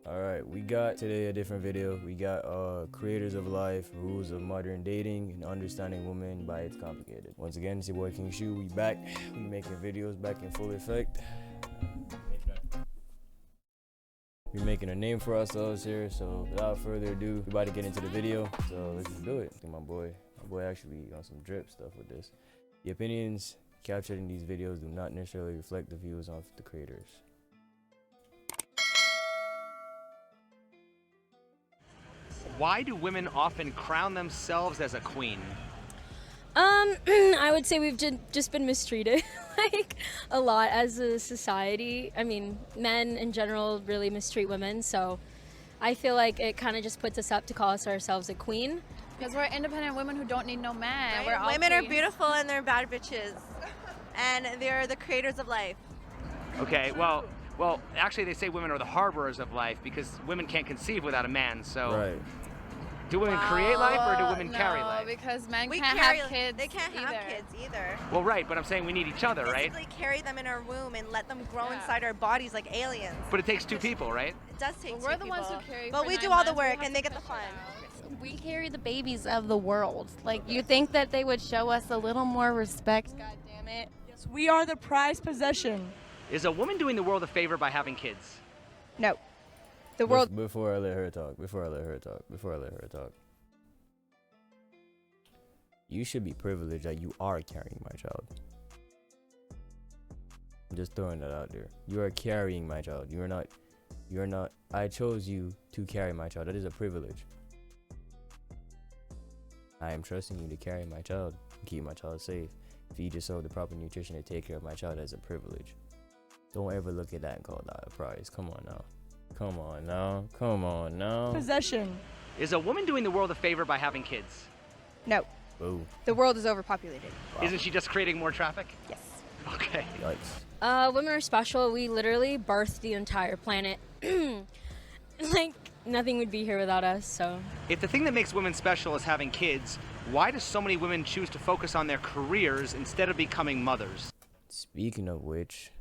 All right, we got today a different video. We got creators of life, rules of modern dating, and understanding women by its complicated. Once again, it's your boy King Shu. We back. We making videos back in full effect. We're making a name for ourselves here. So without further ado, we about to get into the video. So let's just do it. I think my boy actually on some drip stuff with this. The opinions captured in these videos do not necessarily reflect the views of the creators. Why do women often crown themselves as a queen? I would say we've just been mistreated like a lot as a society. I mean, men in general really mistreat women, so I feel like it kind of just puts us up to call ourselves a queen. Because we're independent women who don't need no man. Right? We're all Women are queens. beautiful and they're bad bitches. And they're the creators of life. Okay, well, actually they say women are the harborers of life because women can't conceive without a man. So, Right. do women create life or do women No, carry life? because men We can't carry, have kids. They can't either. have kids either. Well, right, but I'm saying we need each other, right? Physically carry them in our womb and let them grow Yeah. inside our bodies like aliens. But it takes two people, right? It does take But two we're the ones people. who carry. But for we 9 do all the months. We work have and they to get the fish fun. it out. We carry the babies of the world. Like, you think that they would show us a little more respect? God damn it. Yes, we are the prized possession. Is a woman doing the world a favor by having kids? No, the world. Before I let her talk. You should be privileged that you are carrying my child. I'm just throwing that out there. You are carrying my child. You're not. I chose you to carry my child. That is a privilege. I am trusting you to carry my child, keep my child safe, feed yourself the proper nutrition to take care of my child as a privilege. Don't ever look at that and call that a prize. Come on now. Possession. Is a woman doing the world a favor by having kids? No, Boo. the world is overpopulated. Wow. Isn't she just creating more traffic? Yes. Okay. Yikes. Women are special. We literally birthed the entire planet. Like, nothing would be here without us, so. If the thing that makes women special is having kids, why do so many women choose to focus on their careers instead of becoming mothers? Speaking of which,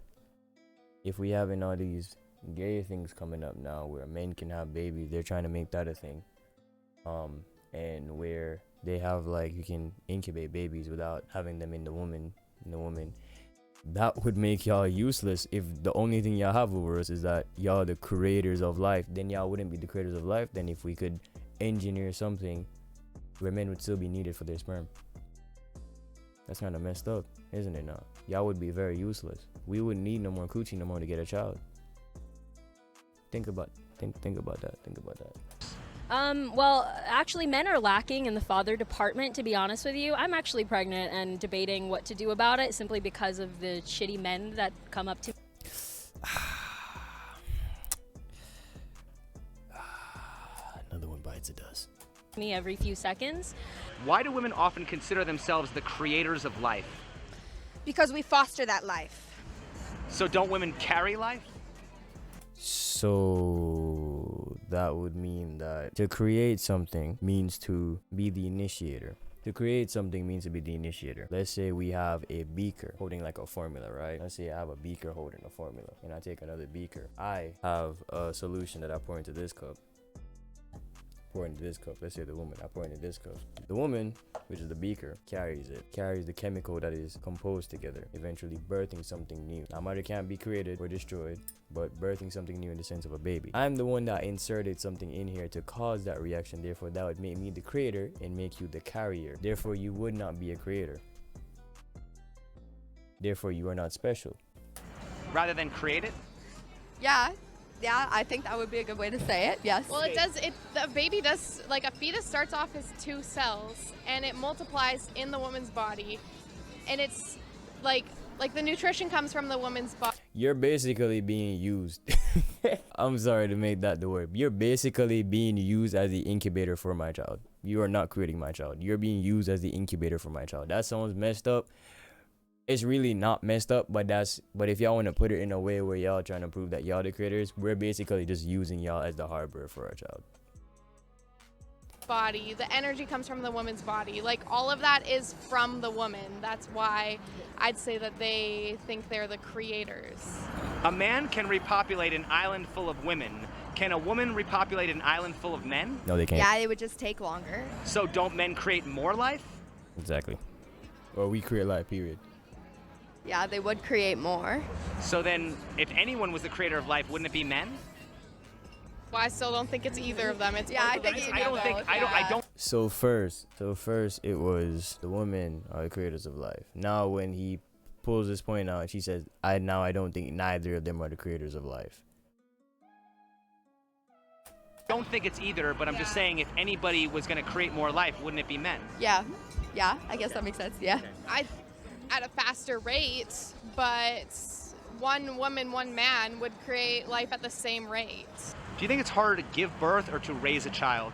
if we having all these gay things coming up now where men can have babies, they're trying to make that a thing. And where they have like you can incubate babies without having them in the woman. That would make y'all useless if the only thing y'all have over us is that y'all the creators of life. Then y'all wouldn't be the creators of life. Then if we could engineer something where men would still be needed for their sperm. That's kind of messed up, isn't it now? Y'all would be very useless. We wouldn't need no more coochie no more to get a child. Think about that. Well, actually, men are lacking in the father department, to be honest with you. I'm actually pregnant and debating what to do about it simply because of the shitty men that come up to Another one bites the dust. me every few seconds. Why do women often consider themselves the creators of life? Because we foster that life. So don't women carry life? So that would mean that to create something means to be the initiator. To create something means to be the initiator. Let's say we have a beaker holding like a formula, right? Let's say I have a beaker holding a formula and I take another beaker. I have a solution that I pour into this cup. Let's say the woman, I pour into this cup. The woman, which is the beaker, carries the chemical that is composed together, eventually birthing something new. Now, matter can't be created or destroyed, but birthing something new in the sense of a baby. I'm the one that inserted something in here to cause that reaction. Therefore, that would make me the creator and make you the carrier. Therefore, you would not be a creator. Therefore, you are not special. Rather than create it? Yeah, I think that would be a good way to say it. Yes. Well, the baby does, like a fetus starts off as 2 cells and it multiplies in the woman's body. And it's like the nutrition comes from the woman's body. You're basically being used. I'm sorry to make that the word. You're basically being used as the incubator for my child. You are not creating my child. You're being used as the incubator for my child. That sounds messed up. It's really not messed up, but if y'all want to put it in a way where y'all trying to prove that y'all the creators, we're basically just using y'all as the harbor for our child. body, the energy comes from the woman's body. Like, all of that is from the woman. That's why I'd say that they think they're the creators. A man can repopulate an island full of women. Can a woman repopulate an island full of men? No, they can't. Yeah, it would just take longer. So don't men create more life? Exactly. Or we create life, period. Yeah, they would create more. So then, if anyone was the creator of life, wouldn't it be men? Well, I still don't think it's either of them. It's Yeah, I both of think them. I don't think, I don't. So first it was the women are the creators of life. Now when he pulls this point out, she says, I don't think neither of them are the creators of life. Don't think it's either, but I'm just saying if anybody was going to create more life, wouldn't it be men? Yeah. Yeah, I guess that makes sense. Yeah. At a faster rate, but one woman, one man would create life at the same rate. Do you think it's harder to give birth or to raise a child?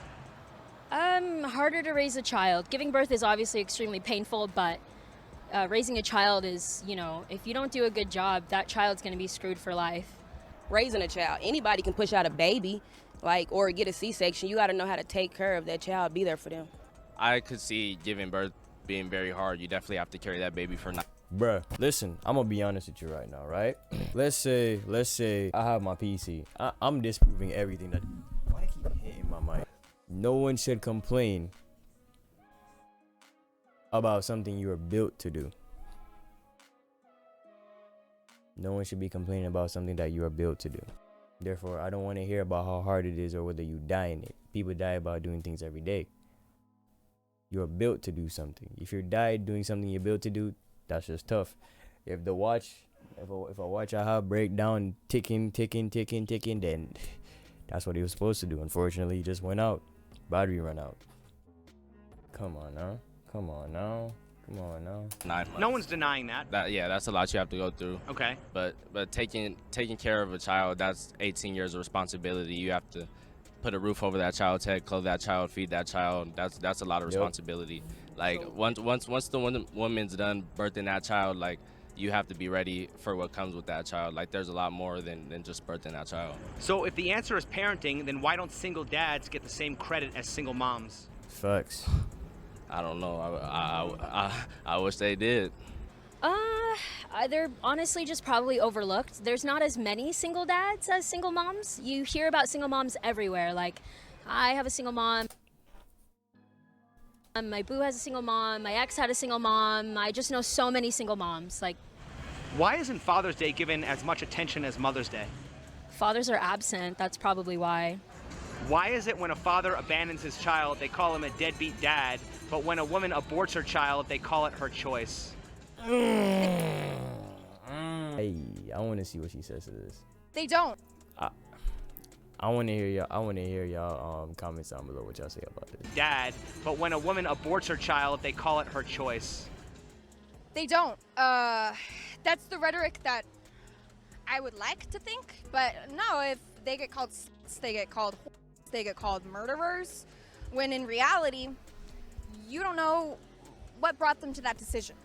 Harder to raise a child. Giving birth is obviously extremely painful, but raising a child is, if you don't do a good job, that child's going to be screwed for life. Raising a child, anybody can push out a baby, or get a C-section. You got to know how to take care of that child, be there for them. I could see giving birth being very hard. You definitely have to carry that baby for 9. Bruh, listen, I'm gonna be honest with you right now, right? Let's say I have my PC. I'm disproving everything that. Why I keep hitting my mic? No one should complain about something you are built to do. No one should be complaining about something that you are built to do. Therefore, I don't want to hear about how hard it is or whether you die in it. People die about doing things every day. You're built to do something. If you die doing something you're built to do, that's just tough. If a watch I have break down ticking, then that's what he was supposed to do. Unfortunately, he just went out. Battery run out. Come on now. 9 months. No one's denying that. That's a lot you have to go through. Okay. But taking care of a child, that's 18 years of responsibility. You have to put a roof over that child's head, clothe that child, feed that child. That's a lot of responsibility. Like once the woman's done birthing that child, like you have to be ready for what comes with that child. Like there's a lot more than just birthing that child. So if the answer is parenting, then why don't single dads get the same credit as single moms? Facts. I don't know. I wish they did. They're honestly just probably overlooked. There's not as many single dads as single moms. You hear about single moms everywhere. Like, I have a single mom. My boo has a single mom. My ex had a single mom. I just know so many single moms. Like, why isn't Father's Day given as much attention as Mother's Day? fathers are absent. That's probably why. Why is it when a father abandons his child, they call him a deadbeat dad, but when a woman aborts her child, they call it her choice? Hey, I want to see what she says to this. They don't. I want to hear y'all comments down below what y'all say about this. Dad, but when a woman aborts her child, they call it her choice. They don't. That's the rhetoric that I would like to think, but no, if they get called sluts, they get called whores, they get called murderers, when in reality, you don't know what brought them to that decision.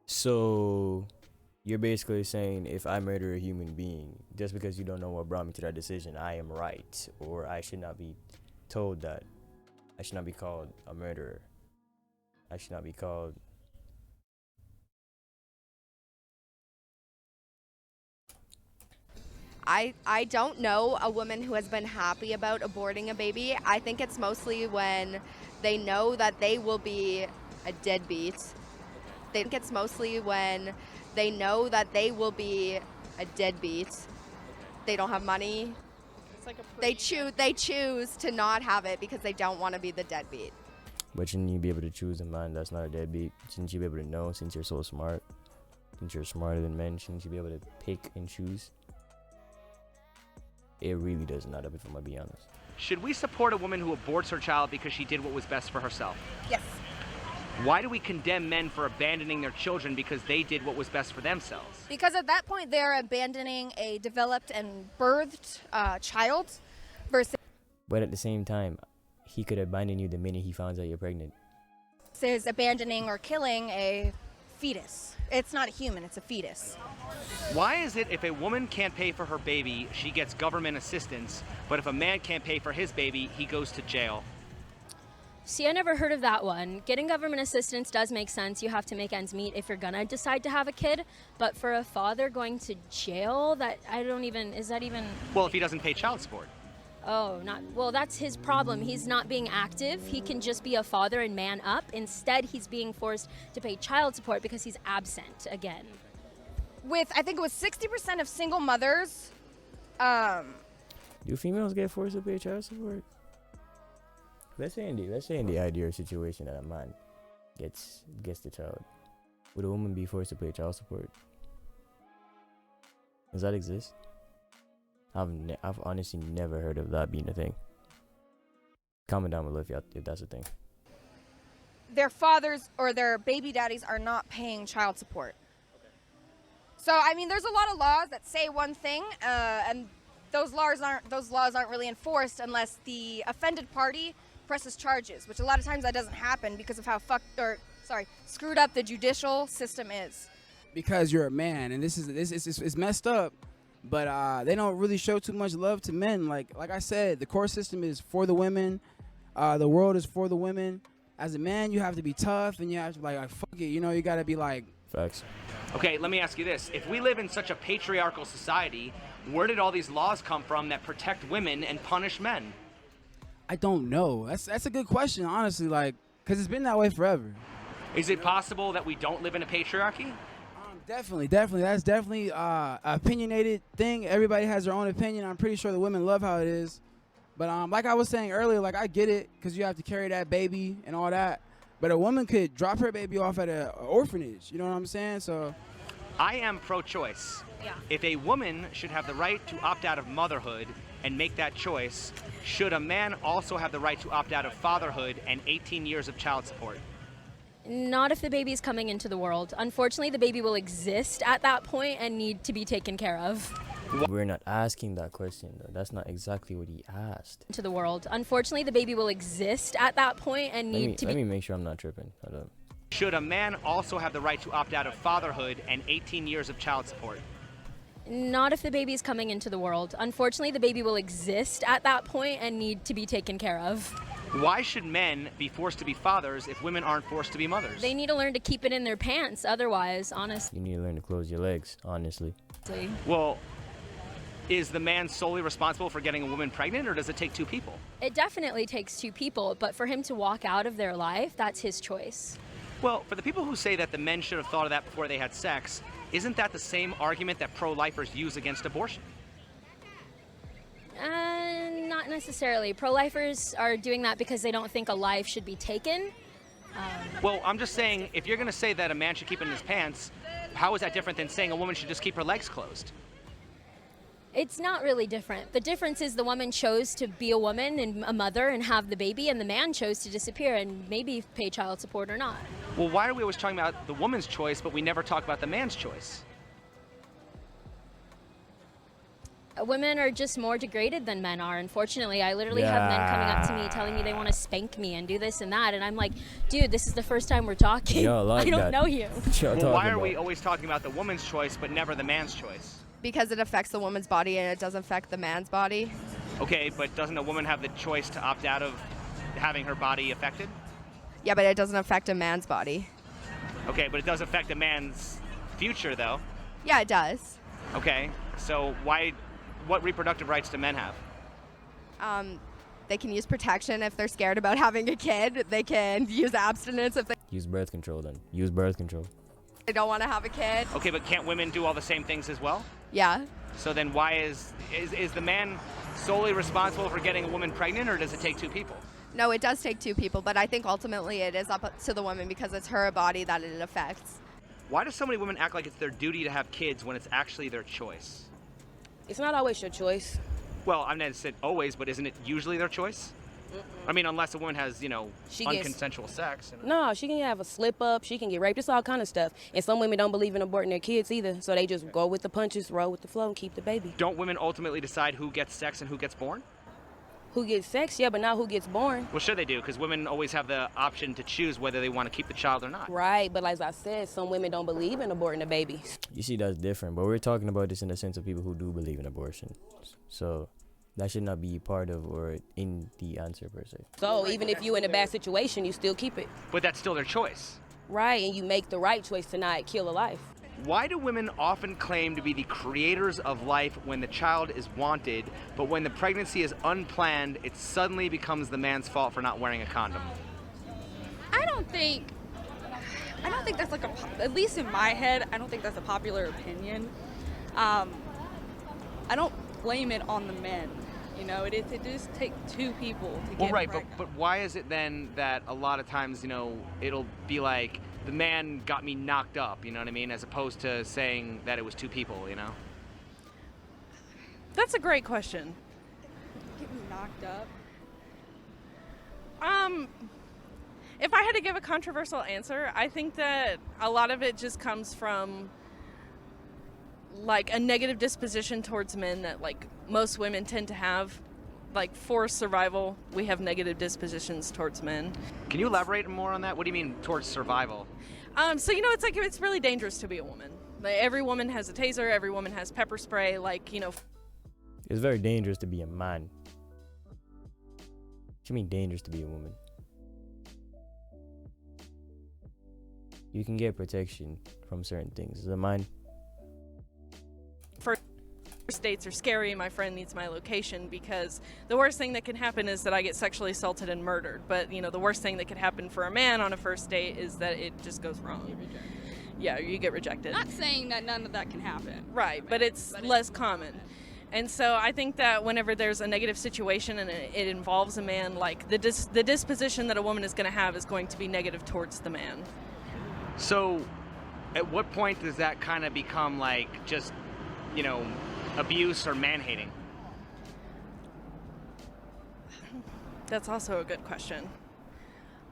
So you're basically saying if I murder a human being, just because you don't know what brought me to that decision, I am right, or I should not be told that. I should not be called a murderer. I should not be called... I don't know a woman who has been happy about aborting a baby. I think it's mostly when they know that they will be a deadbeat. I think it's mostly when they know that they will be a deadbeat. They don't have money. It's like They choose to not have it because they don't want to be the deadbeat. But shouldn't you be able to choose a man that's not a deadbeat? Shouldn't you be able to know, since you're so smart? Since you're smarter than men, shouldn't you be able to pick and choose? It really does not, if I'm gonna be honest. Should we support a woman who aborts her child because she did what was best for herself? Yes. Why do we condemn men for abandoning their children because they did what was best for themselves? Because at that point, they're abandoning a developed and birthed child versus But at the same time, he could abandon you the minute he finds out you're pregnant. abandoning or killing a fetus. It's not a human, it's a fetus. Why is it if a woman can't pay for her baby, she gets government assistance, but if a man can't pay for his baby, he goes to jail? See, I never heard of that one. Getting government assistance does make sense. You have to make ends meet if you're gonna decide to have a kid. But for a father going to jail, is that even? Well, if he doesn't pay child support. Oh, well, that's his problem. He's not being active. He can just be a father and man up. Instead, he's being forced to pay child support because he's absent again. I think it was 60% of single mothers. Do females get forced to pay child support? Let's say in the ideal situation that a man gets the child, would a woman be forced to pay child support? Does that exist? I've honestly never heard of that being a thing. Comment down below if that's a thing. Their fathers or their baby daddies are not paying child support. So I mean, there's a lot of laws that say one thing, and those laws aren't really enforced unless the offended party presses charges, which a lot of times that doesn't happen because of how screwed up the judicial system is. Because you're a man, and this is messed up, but they don't really show too much love to men. Like I said, the court system is for the women, the world is for the women. As a man, you have to be tough, and you have to be like fuck it, you got to be like. Facts. Okay, let me ask you this: if we live in such a patriarchal society, where did all these laws come from that protect women and punish men? I don't know. That's a good question, honestly, because it's been that way forever. Is it possible that we don't live in a patriarchy? Definitely. That's definitely an opinionated thing. Everybody has their own opinion. I'm pretty sure the women love how it is. But like I was saying earlier, I get it because you have to carry that baby and all that. But a woman could drop her baby off at an orphanage. You know what I'm saying? So, I am pro-choice. Yeah. If a woman should have the right to opt out of motherhood and make that choice, should a man also have the right to opt out of fatherhood and 18 years of child support? Not if the baby's coming into the world. Unfortunately, the baby will exist at that point and need to be taken care of. We're not asking that question, though. That's not exactly what he asked. To the world. Unfortunately, the baby will exist at that point and need to be. Let me make sure I'm not tripping. Hold up. Should a man also have the right to opt out of fatherhood and 18 years of child support? Not if the baby's coming into the world. Unfortunately, the baby will exist at that point and need to be taken care of. Why should men be forced to be fathers if women aren't forced to be mothers? They need to learn to keep it in their pants. Otherwise, honestly. You need to learn to close your legs, honestly. Well, is the man solely responsible for getting a woman pregnant, or does it take two people? It definitely takes two people, but for him to walk out of their life, that's his choice. Well, for the people who say that the men should have thought of that before they had sex, isn't that the same argument that pro-lifers use against abortion? Not necessarily. Pro-lifers are doing that because they don't think a life should be taken. Well, I'm just saying, if you're going to say that a man should keep it in his pants, how is that different than saying a woman should just keep her legs closed? It's not really different. The difference is the woman chose to be a woman and a mother and have the baby, and the man chose to disappear and maybe pay child support or not. Well, why are we always talking about the woman's choice, but we never talk about the man's choice? Women are just more degraded than men are, unfortunately. I literally have men coming up to me telling me they want to spank me and do this and that, and I'm like, dude, this is the first time we're talking. I don't know you. Well, why are we always talking about the woman's choice, but never the man's choice? Because it affects the woman's body and it doesn't affect the man's body. Okay, but doesn't a woman have the choice to opt out of having her body affected? Yeah, but it doesn't affect a man's body. Okay, but it does affect a man's future, though. Yeah, it does. Okay, so what reproductive rights do men have? They can use protection if they're scared about having a kid. They can use abstinence if they Use birth control, then. Use birth control. don't want to have a kid. Okay, but can't women do all the same things as well? Yeah. So then why is the man solely responsible for getting a woman pregnant, or does it take two people? No, it does take two people, but I think ultimately it is up to the woman because it's her body that it affects. Why do so many women act like it's their duty to have kids when it's actually their choice? It's not always your choice. Well, I've never said always, but isn't it usually their choice? I mean, unless a woman has, unconsensual sex. No, she can have a slip up, she can get raped, it's all kind of stuff. And some women don't believe in aborting their kids either, so they just go with the punches, roll with the flow, and keep the baby. Don't women ultimately decide who gets sex and who gets born? Who gets sex, yeah, but not who gets born. Well, sure they do, because women always have the option to choose whether they want to keep the child or not. Right, but as I said, some women don't believe in aborting a baby. You see, that's different. But we're talking about this in the sense of people who do believe in abortion. So that should not be part of or in the answer per se. So even if you're in a bad situation, you still keep it. But that's still their choice. Right, and you make the right choice to not kill a life. Why do women often claim to be the creators of life when the child is wanted, but when the pregnancy is unplanned, it suddenly becomes the man's fault for not wearing a condom? I don't think that's like at least in my head, I don't think that's a popular opinion. I don't blame it on the men. You know, it does take two people to get pregnant. But why is it then that a lot of times, it'll be like, the man got me knocked up, you know what I mean? As opposed to saying that it was two people, That's a great question. Get me knocked up? If I had to give a controversial answer, I think that a lot of it just comes from like a negative disposition towards men that like most women tend to have. Like for survival, we have negative dispositions towards men. Can you elaborate more on that? What do you mean towards survival? So it's really dangerous to be a woman. Like, every woman has a taser, every woman has pepper spray. It's very dangerous to be a man. What do you mean dangerous to be a woman? You can get protection from certain things. As a man, First dates are scary. My friend needs my location because the worst thing that can happen is that I get sexually assaulted and murdered. But the worst thing that could happen for a man on a first date is that it just goes wrong. Yeah, you get rejected. Not saying that none of that can happen. Right, but it's less common. And so I think that whenever there's a negative situation and it involves a man, like the disposition that a woman is going to have is going to be negative towards the man. So at what point does that kind of become like just, abuse or man-hating? That's also a good question.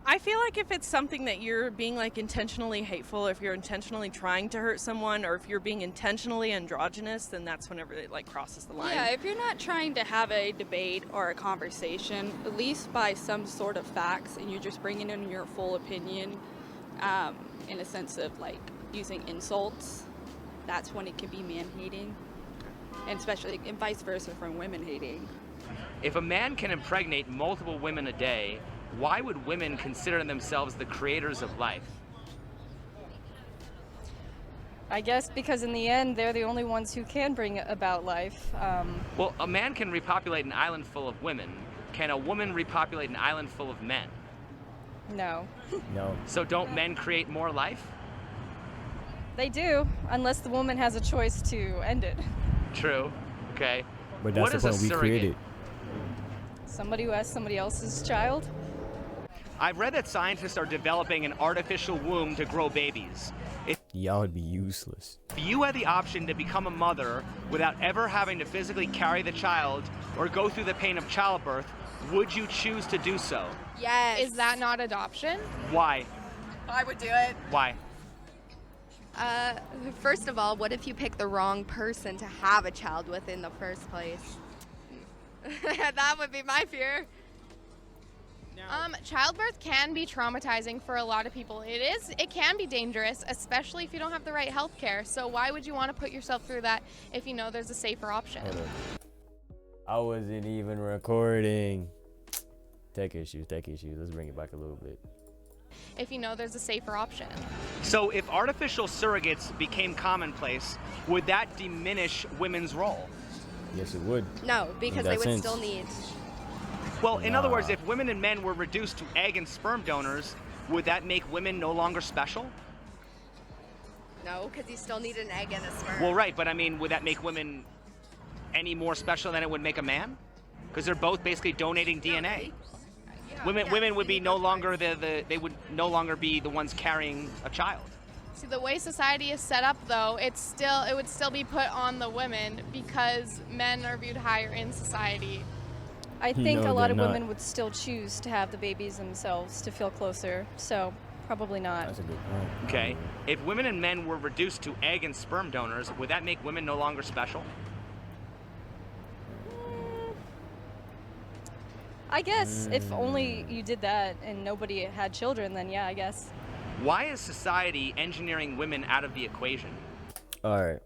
I feel like if it's something that you're being like intentionally hateful, if you're intentionally trying to hurt someone, or if you're being intentionally androgynous, then that's whenever it like crosses the line. Yeah, if you're not trying to have a debate or a conversation, at least by some sort of facts, and you're just bringing in your full opinion, in a sense of like using insults, that's when it can be man-hating. And especially, and vice versa from women hating. If a man can impregnate multiple women a day, why would women consider themselves the creators of life? I guess because in the end, they're the only ones who can bring about life. Well, a man can repopulate an island full of women. Can a woman repopulate an island full of men? No. No. So don't men create more life? They do, unless the woman has a choice to end it. True. Okay. But that's What the is a point we surrogate? created. Somebody who has somebody else's child? I've read that scientists are developing an artificial womb to grow babies. If Y'all would be useless. you had the option to become a mother without ever having to physically carry the child or go through the pain of childbirth, would you choose to do so? Yes. Is that not adoption? Why? I would do it. Why? First of all, what if you pick the wrong person to have a child with in the first place? That would be my fear. Childbirth can be traumatizing for a lot of people. It can be dangerous, especially if you don't have the right health care. So why would you want to put yourself through that if you know there's a safer option? I wasn't even recording. Tech issues. Let's bring it back a little bit. If you know there's a safer option. So if artificial surrogates became commonplace, would that diminish women's role? Yes, it would. No, because they would sense. still need. Well, in other words, if women and men were reduced to egg and sperm donors, would that make women no longer special? No, because you still need an egg and a sperm. Well, right, but I mean, would that make women any more special than it would make a man? Because they're both basically donating DNA. Women would be no longer they would no longer be the ones carrying a child. See, the way society is set up, though, it would still be put on the women because men are viewed higher in society. I think No, a lot they're of not. women would still choose to have the babies themselves to feel closer, so probably not. That's a good point. Okay. If women and men were reduced to egg and sperm donors, would that make women no longer special? I guess if only you did that and nobody had children, then yeah, I guess. Why is society engineering women out of the equation? All right.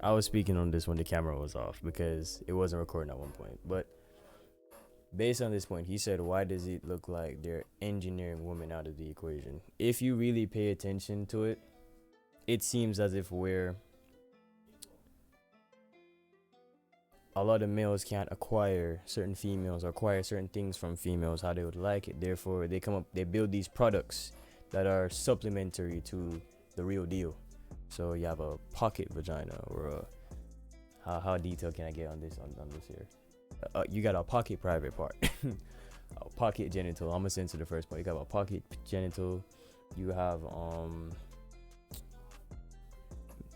I was speaking on this when the camera was off because it wasn't recording at one point. But based on this point, he said, why does it look like they're engineering women out of the equation? If you really pay attention to it, it seems as if a lot of males can't acquire certain females or acquire certain things from females how they would like it. Therefore, they build these products that are supplementary to the real deal. So you have a pocket vagina, or how detailed can I get on this here? You got a pocket private part, a pocket genital. I'm gonna censor the first part. You got a pocket genital. You have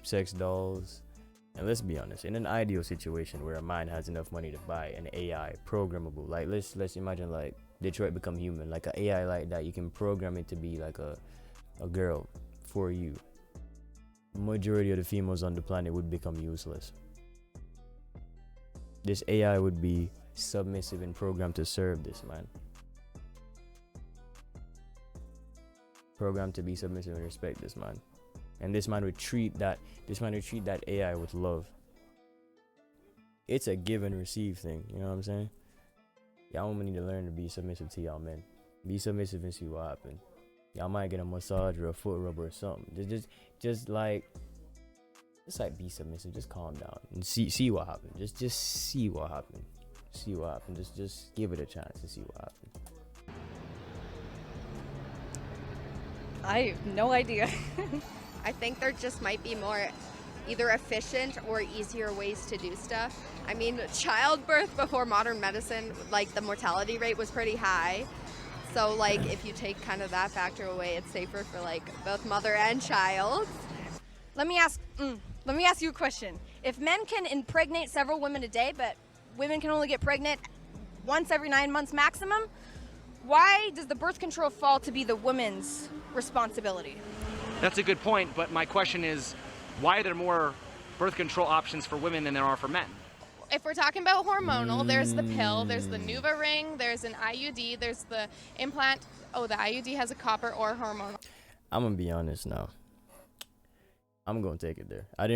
sex dolls. And let's be honest, in an ideal situation where a man has enough money to buy an AI programmable, like let's imagine like Detroit Become Human, like an AI like that, you can program it to be like a girl for you. Majority of the females on the planet would become useless. This AI would be submissive and programmed to serve this man. Programmed to be submissive and respect this man. And this man would treat that AI with love. It's a give and receive thing, you know what I'm saying? Y'all need to learn to be submissive to y'all men. Be submissive and see what happens. Y'all might get a massage or a foot rub or something. Just like be submissive. Just calm down and see what happens. Just see what happens. See what happens. Just give it a chance to see what happens. I have no idea. I think there just might be more either efficient or easier ways to do stuff. I mean, childbirth before modern medicine, like the mortality rate was pretty high. So like if you take kind of that factor away, it's safer for like both mother and child. Let me ask you a question. If men can impregnate several women a day, but women can only get pregnant once every 9 months maximum, why does the birth control fall to be the woman's responsibility? That's a good point, but my question is, why are there more birth control options for women than there are for men? If we're talking about hormonal, there's the pill, there's the Nuva ring, there's an IUD, there's the implant. Oh, the IUD has a copper or hormonal. I'm gonna be honest now. I'm gonna take it there. I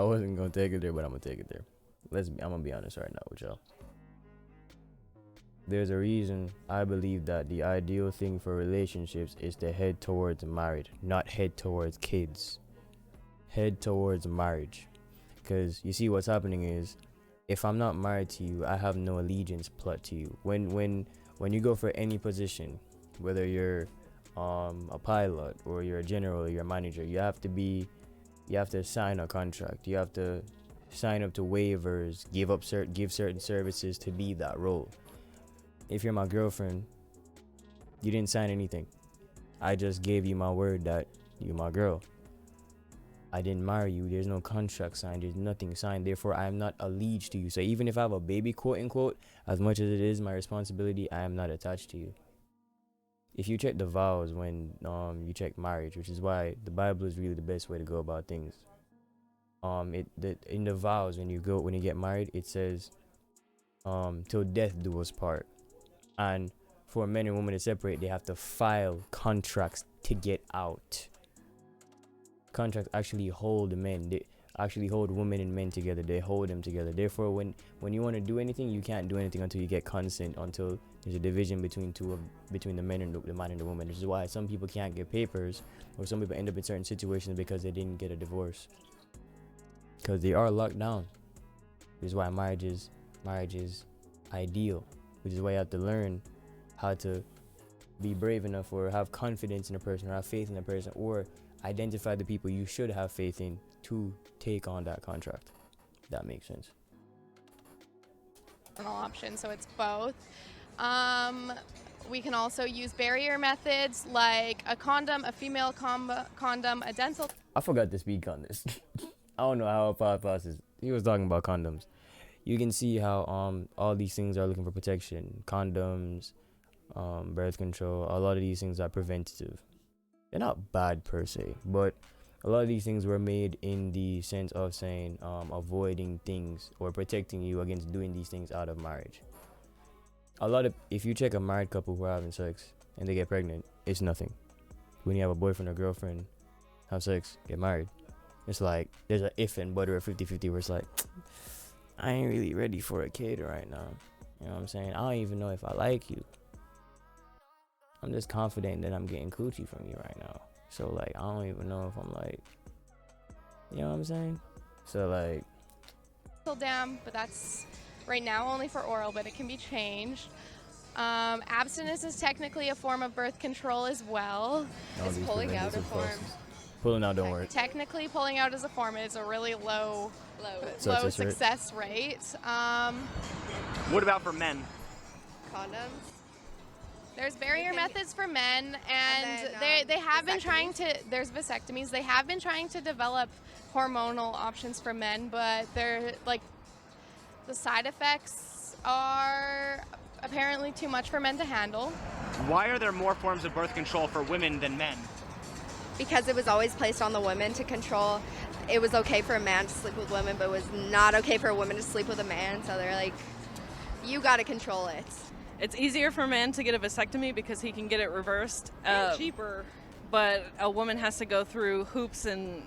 wasn't gonna take it there, but I'm gonna take it there. I'm gonna be honest right now with y'all. There's a reason I believe that the ideal thing for relationships is to head towards marriage, not head towards kids. Head towards marriage. Because you see what's happening is, if I'm not married to you, I have no allegiance pledged to you. When you go for any position, whether you're a pilot or you're a general or you're a manager, you have to sign a contract. You have to sign up to waivers, give certain services to be that role. If you're my girlfriend, you didn't sign anything. I just gave you my word that you're my girl. I didn't marry you. There's no contract signed. There's nothing signed. Therefore, I am not alleged to you. So even if I have a baby, quote unquote, as much as it is my responsibility, I am not attached to you. If you check the vows when you check marriage, which is why the Bible is really the best way to go about things. In the vows when you get married, it says, till death do us part. And for men and women to separate, they have to file contracts to get out. Contracts actually hold men. They actually hold women and men together. They hold them together. Therefore, when you want to do anything, you can't do anything until you get consent, until there's a division between the men and the man and the woman. Which is why some people can't get papers, or some people end up in certain situations because they didn't get a divorce, because they are locked down. Which is why marriage is ideal. Which is why you have to learn how to be brave enough, or have confidence in a person, or have faith in a person, or identify the people you should have faith in to take on that contract. That makes sense. Option, so it's both. We can also use barrier methods like a condom, a female condom, a dental. I forgot to speak on this. I don't know how a podcast is. He was talking about condoms. You can see how all these things are looking for protection. Condoms, birth control, a lot of these things are preventative. They're not bad per se, but a lot of these things were made in the sense of saying avoiding things or protecting you against doing these things out of marriage. if you check a married couple who are having sex and they get pregnant, it's nothing. When you have a boyfriend or girlfriend, have sex, get married, it's like there's a if and but or a 50-50 where it's like, I ain't really ready for a kid right now. You know what I'm saying? I don't even know if I like you. I'm just confident that I'm getting coochie from you right now. So like, I don't even know if I'm like, you know what I'm saying? So like, Still down, but that's right now only for oral, but it can be changed. Abstinence is technically a form of birth control as well. Is pulling out a form? Pulling out don't work. Technically, pulling out is a form. It's a really low success rate. What about for men? Condoms. There's barrier methods for men, and they have been trying to. There's vasectomies. They have been trying to develop hormonal options for men, but they're like the side effects are apparently too much for men to handle. Why are there more forms of birth control for women than men? Because it was always placed on the women to control. It was okay for a man to sleep with women, but it was not okay for a woman to sleep with a man. So they're like, you got to control it. It's easier for a man to get a vasectomy because he can get it reversed. And cheaper. But a woman has to go through hoops and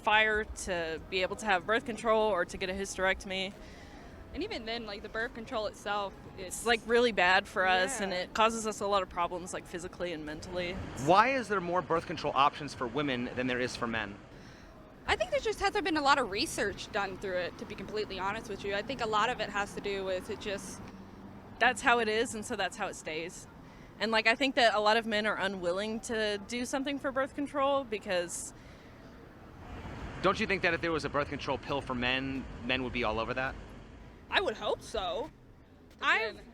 fire to be able to have birth control or to get a hysterectomy. And even then, like the birth control itself, It's like really bad for us, and it causes us a lot of problems, like physically and mentally. Why is there more birth control options for women than there is for men? I think there just hasn't been a lot of research done through it, to be completely honest with you. I think a lot of it has to do with it just... That's how it is, and so that's how it stays. And like I think that a lot of men are unwilling to do something for birth control because... Don't you think that if there was a birth control pill for men, men would be all over that? I would hope so.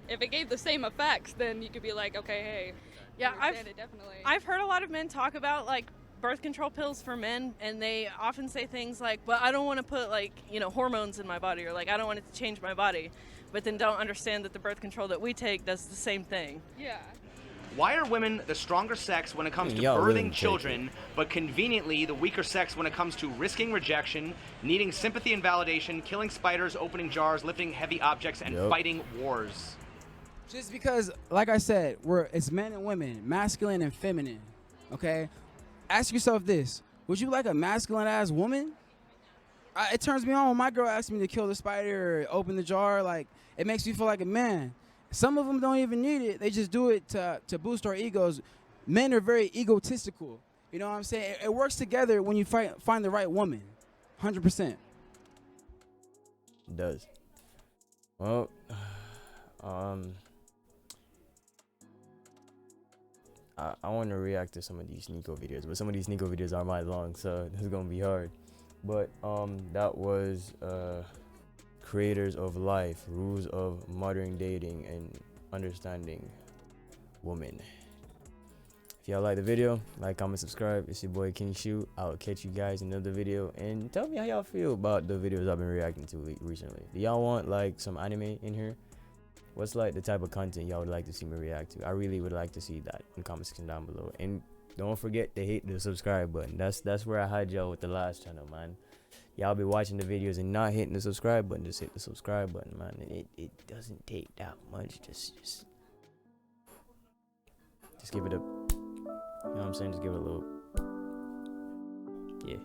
If it gave the same effects, then you could be like, okay, hey, yeah, definitely. I've heard a lot of men talk about like birth control pills for men, and they often say things like, "But I don't want to put like hormones in my body," or like, "I don't want it to change my body," but then don't understand that the birth control that we take does the same thing. Yeah. Why are women the stronger sex when it comes to birthing children, but conveniently the weaker sex when it comes to risking rejection, needing sympathy and validation, killing spiders, opening jars, lifting heavy objects, and fighting wars? Just because, like I said, it's men and women, masculine and feminine, okay? Ask yourself this. Would you like a masculine-ass woman? It turns me on when my girl asks me to kill the spider or open the jar. Like, it makes me feel like a man. Some of them don't even need it. They just do it to boost our egos. Men are very egotistical. You know what I'm saying? It works together when you find the right woman. 100%. It does. Well, I want to react to some of these Nico videos, but some of these Nico videos are my long, so this is gonna be hard. But that was Creators of Life, Rules of Modern Dating and Understanding Women. If y'all like the video, like, comment, subscribe. It's your boy King Shu. I'll catch you guys in another video, and tell me how y'all feel about the videos I've been reacting to recently. Do y'all want like some anime in here? What's like the type of content y'all would like to see me react to? I really would like to see that in the comment section down below. And don't forget to hit the subscribe button. That's where I had y'all with the last channel, man. Y'all be watching the videos and not hitting the subscribe button. Just hit the subscribe button, man. It doesn't take that much. Just give it a, you know what I'm saying? Just give it a little, yeah.